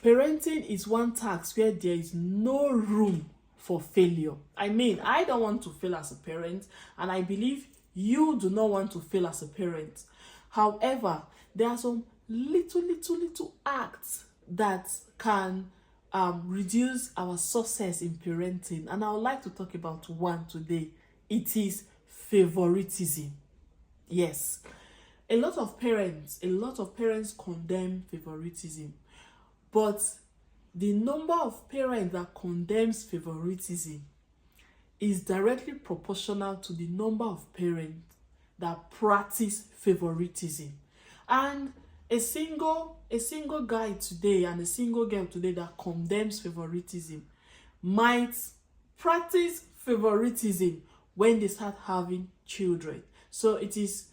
Parenting is one task where there is no room for failure. I mean, I don't want to fail as a parent, and I believe you do not want to fail as a parent. However, there are some little acts that can reduce our success in parenting, and I would like to talk about one today. It is favoritism. Yes, a lot of parents condemn favoritism, but the number of parents that condemns favoritism is directly proportional to the number of parents that practice favoritism. And a single guy today and a single girl today that condemns favoritism might practice favoritism when they start having children. So it is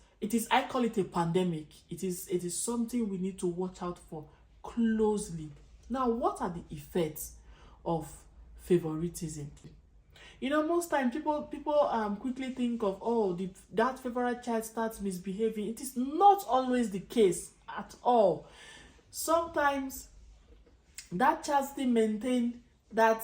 I call it a pandemic. It is something we need to watch out for closely. Now, what are the effects of favoritism? You know, most times people quickly think of, oh, that favorite child starts misbehaving. It is not always the case at all. Sometimes that child still maintain that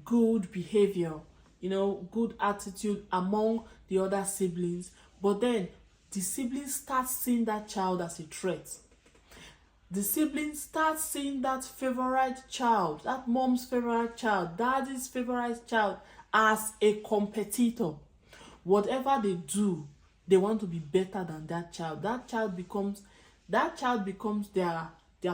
good behavior, you know, good attitude among the other siblings, but then the siblings start seeing that child as a threat. The siblings start seeing that favorite child, that mom's favorite child, daddy's favorite child, as a competitor. Whatever they do, they want to be better than that child. That child becomes their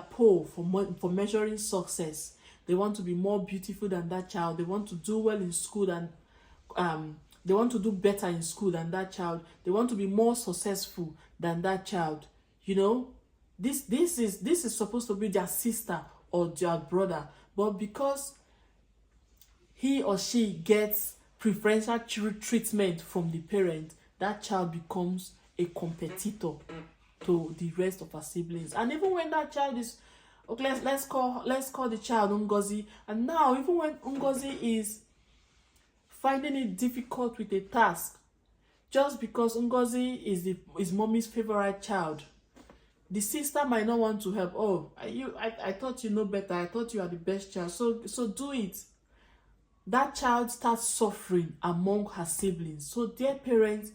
pole for measuring success. They want to be more beautiful than that child. They want to do well in school than they want to do better in school than that child. They want to be more successful than that child. You know, this is supposed to be their sister or their brother, but because he or she gets preferential treatment from the parent, that child becomes a competitor to the rest of her siblings. And even when that child is, okay, let's call the child Ngozi, and now even when Ngozi is finding it difficult with a task, just because Ngozi is mommy's favorite child, the sister might not want to help. Oh, I thought you know better. I thought you are the best child. So do it. That child starts suffering among her siblings. So dear parents,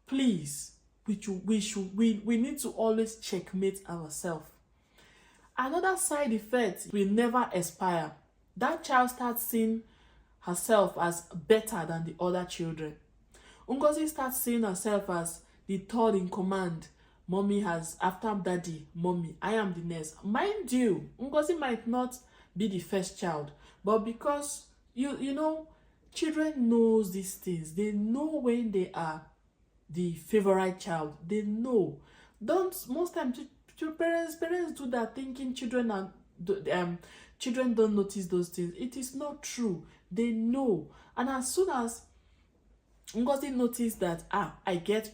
please, we need to always checkmate ourselves. Another side effect will never expire. That child starts seeing herself as better than the other children. Ngozi starts seeing herself as the third in command. Mommy has, after daddy, mommy, I am the next. Mind you, Ngozi might not be the first child, but because you know, children knows these things. They know when they are the favorite child. They know. Most times parents do that thinking children don't notice those things. It is not true. They know. And as soon as Ngozi noticed that I get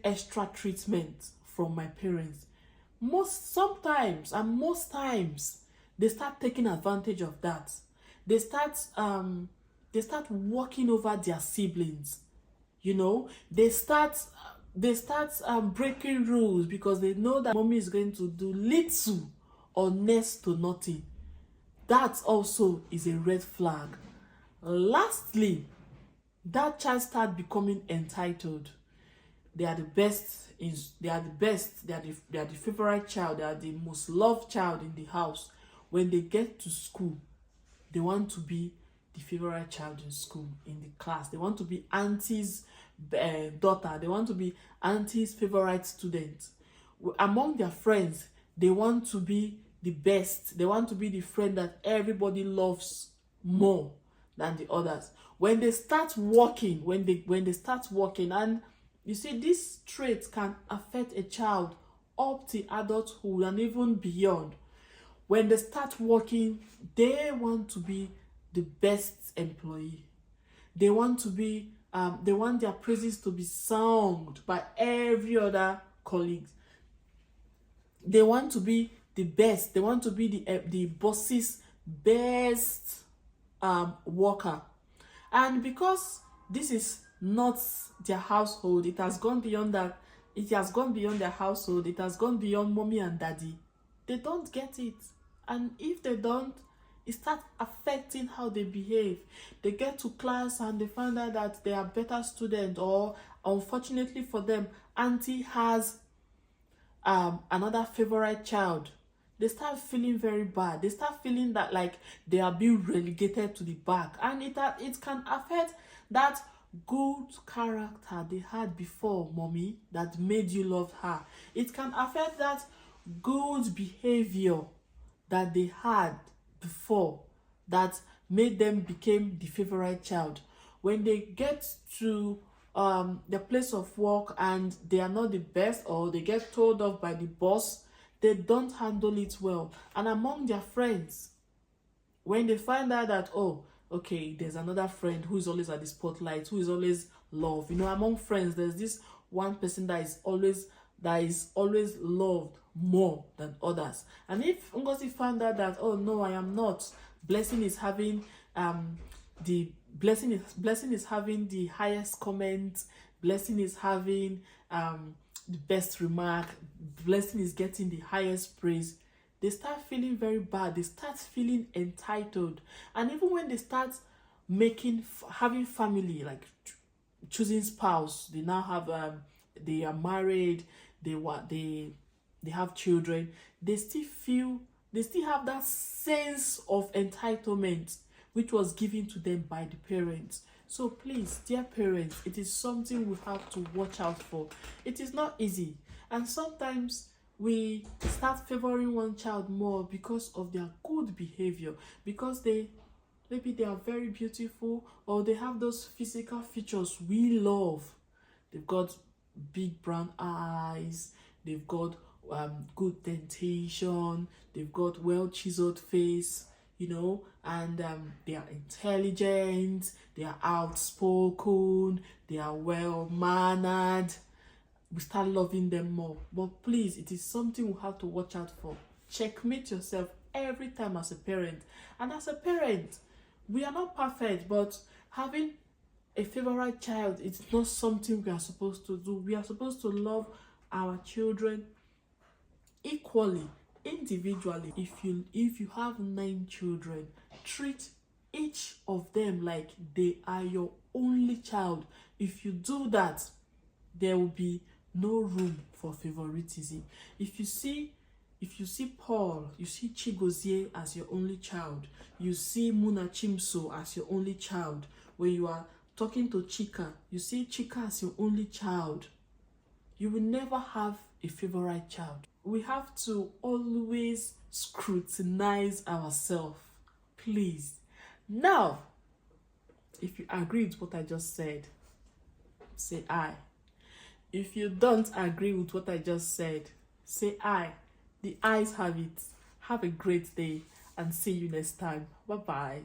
extra treatment from my parents, most times they start taking advantage of that. They start walking over their siblings. You know, they start breaking rules because they know that mommy is going to do little or next to nothing. That also is a red flag. Lastly, that child start becoming entitled. They are the best. They are the favorite child. They are the most loved child in the house. When they get to school, they want to be the favorite child in school, in the class. They want to be auntie's daughter. They want to be auntie's favorite student. Among their friends, they want to be the best. They want to be the friend that everybody loves more than the others. When they start working, and you see, this trait can affect a child up to adulthood and even beyond. When they start working, they want to be the best employee. They want their praises to be sung by every other colleague. They want to be the best. They want to be the boss's best worker. And because this is not their household, it has gone beyond that. It has gone beyond their household. It has gone beyond mommy and daddy. they don't get it. And if they don't, it starts affecting how they behave. They get to class and they find out that they are better students, or unfortunately for them, auntie has another favorite child. They start feeling very bad. They start feeling that like they are being relegated to the back, and it can affect that good character they had before, mommy, that made you love her. It can affect that good behavior that they had before that made them become the favorite child. When they get to the place of work and they are not the best, or they get told off by the boss, they don't handle it well. And among their friends, when they find out that, oh, okay, there's another friend who is always at the spotlight, who is always loved. You know, among friends, there's this one person that is always loved more than others. And if Ngozi found out that, oh no, I am not, Blessing is having Blessing is having the highest comment, Blessing is having the best remark, Blessing is getting the highest praise, they start feeling very bad. They start feeling entitled. And even when they start having family, like choosing spouse, they now have they are married, they have children, they still have that sense of entitlement which was given to them by the parents. So please, dear parents, it is something we have to watch out for. It is not easy, and sometimes we start favoring one child more because of their good behavior, because maybe they are very beautiful, or they have those physical features we love. They've got big brown eyes, they've got good dentition, they've got well chiseled face, you know, and they are intelligent, they are outspoken, they are well mannered. We start loving them more. But please, it is something we have to watch out for. Checkmate yourself every time as a parent. And as a parent, we are not perfect, but having a favorite child, it's not something we are supposed to do. We are supposed to love our children equally, individually. If you have 9 children, treat each of them like they are your only child. If you do that, there will be no room for favoritism. If you see Paul, you see Chigozie as your only child, you see Muna Chimso as your only child, when you are talking to Chika, you see Chika as your only child, you will never have a favorite child. We have to always scrutinize ourselves, please. Now, if you agree with what I just said, say aye. If you don't agree with what I just said, say aye. The ayes have it. Have a great day and see you next time. Bye-bye.